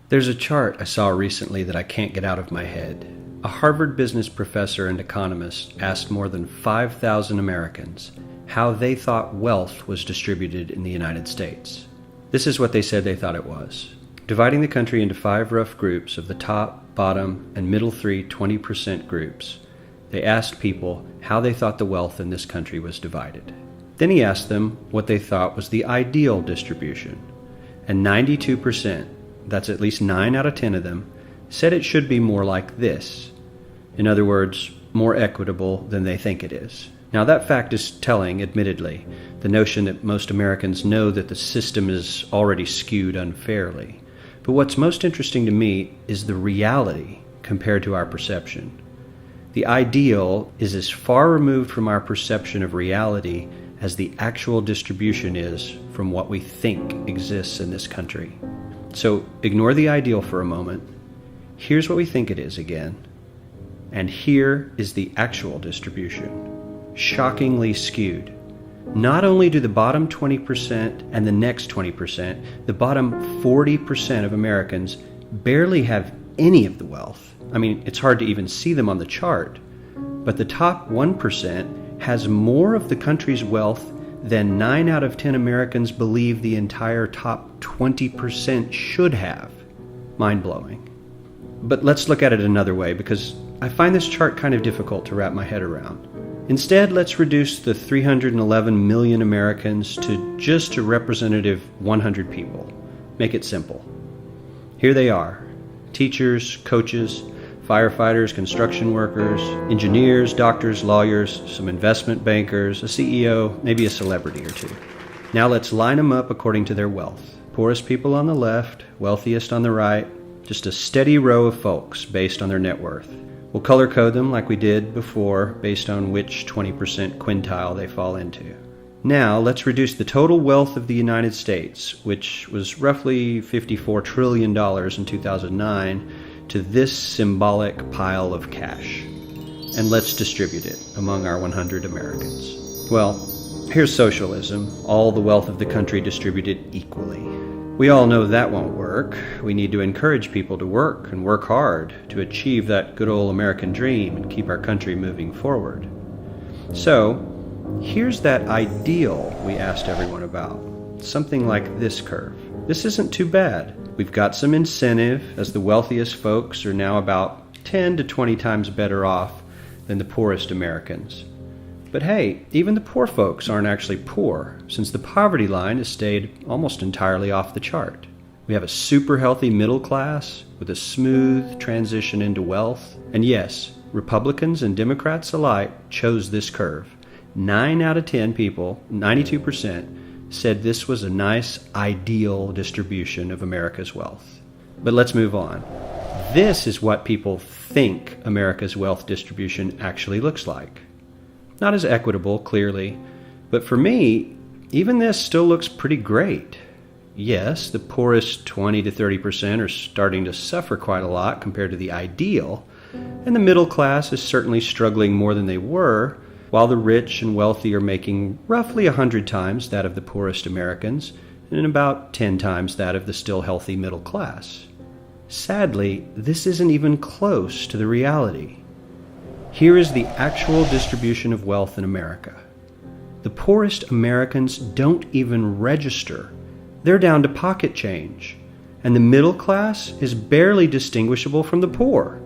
There's a chart I saw recently that I can't get out of my head. A Harvard business professor and economist asked more than 5,000 Americans how they thought wealth was distributed in the United States. This is what they said they thought it was. Dividing the country into 5 rough groups of the top, bottom, and middle 3 20% groups, they asked people how they thought the wealth in this country was divided. Then he asked them what they thought was the ideal distribution. And 92%, that's at least 9 out of 10 of them, said it should be more like this. In other words, more equitable than they think it is. Now that fact is telling, admittedly, the notion that most Americans know that the system is already skewed unfairly. But what's most interesting to me is the reality compared to our perception. The ideal is as far removed from our perception of reality as the actual distribution is from what we think exists in this country. So ignore the ideal for a moment. Here's what we think it is again. And here is the actual distribution. Shockingly skewed. Not only do the bottom 20% and the next 20%, the bottom 40% of Americans barely have any of the wealth. I mean, it's hard to even see them on the chart. But the top 1% has more of the country's wealth than 9 out of 10 Americans believe the entire top 20% should have. Mind-blowing. But let's look at it another way, because I find this chart kind of difficult to wrap my head around. Instead, let's reduce the 311 million Americans to just a representative 100 people. Make it simple. Here they are: teachers, coaches, firefighters, construction workers, engineers, doctors, lawyers, some investment bankers, a CEO, maybe a celebrity or two. Now let's line them up according to their wealth. Poorest people on the left, wealthiest on the right, just a steady row of folks based on their net worth. We'll color code them like we did before based on which 20% quintile they fall into. Now let's reduce the total wealth of the United States, which was roughly $54 trillion in 2009, to this symbolic pile of cash. And let's distribute it among our 100 Americans. Well, here's socialism, all the wealth of the country distributed equally. We all know that won't work. We need to encourage people to work and work hard to achieve that good old American dream and keep our country moving forward. So, here's that ideal we asked everyone about. Something like this curve. This isn't too bad. We've got some incentive, as the wealthiest folks are now about 10 to 20 times better off than the poorest Americans. But hey, even the poor folks aren't actually poor, since the poverty line has stayed almost entirely off the chart. We have a super healthy middle class with a smooth transition into wealth. And yes, Republicans and Democrats alike chose this curve. 9 out of 10 people, 92%, said this was a nice, ideal distribution of America's wealth. But let's move on. This is what people think America's wealth distribution actually looks like. Not as equitable, clearly, but for me, even this still looks pretty great. Yes, the poorest 20 to 30% are starting to suffer quite a lot compared to the ideal, and the middle class is certainly struggling more than they were, while the rich and wealthy are making roughly 100 times that of the poorest Americans and about 10 times that of the still healthy middle class. Sadly, this isn't even close to the reality. Here is the actual distribution of wealth in America. The poorest Americans don't even register. They're down to pocket change, and the middle class is barely distinguishable from the poor.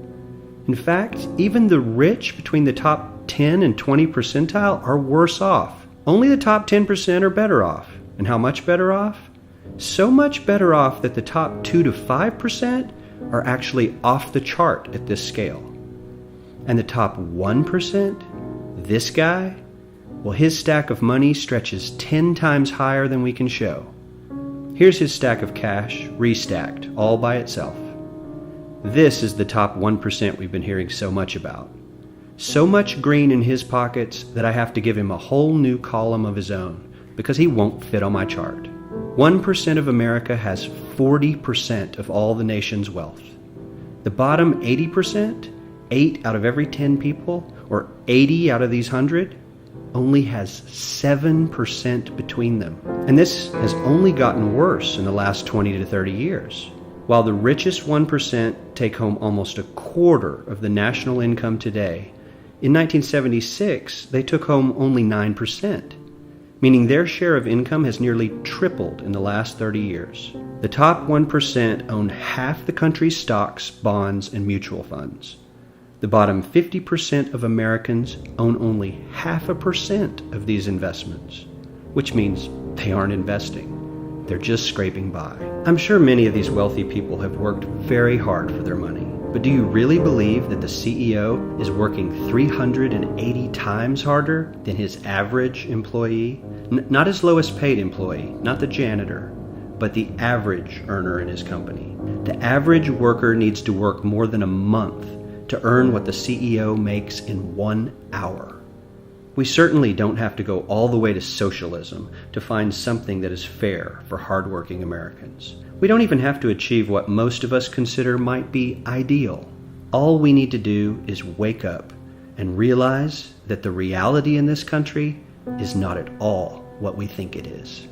In fact, even the rich between the top 10 and 20 percentile are worse off. Only the top 10% are better off. And how much better off? So much better off that the top 2 to 5% are actually off the chart at this scale. And the top 1%, this guy, well, his stack of money stretches 10 times higher than we can show. Here's his stack of cash, restacked, all by itself. This is the top 1% we've been hearing so much about. So much green in his pockets that I have to give him a whole new column of his own, because he won't fit on my chart. 1% of America has 40% of all the nation's wealth. The bottom 80%, 8 out of every 10 people, or 80 out of these 100, only has 7% between them. And this has only gotten worse in the last 20 to 30 years. While the richest 1% take home almost a quarter of the national income today, in 1976 they took home only 9%, meaning their share of income has nearly tripled in the last 30 years. The top 1% own half the country's stocks, bonds, and mutual funds. The bottom 50% of Americans own only 0.5% of these investments, which means they aren't investing. They're just scraping by. I'm sure many of these wealthy people have worked very hard for their money, but do you really believe that the CEO is working 380 times harder than his average employee? Not his lowest paid employee, not the janitor, but the average earner in his company. The average worker needs to work more than a month to earn what the CEO makes in 1 hour. We certainly don't have to go all the way to socialism to find something that is fair for hardworking Americans. We don't even have to achieve what most of us consider might be ideal. All we need to do is wake up and realize that the reality in this country is not at all what we think it is.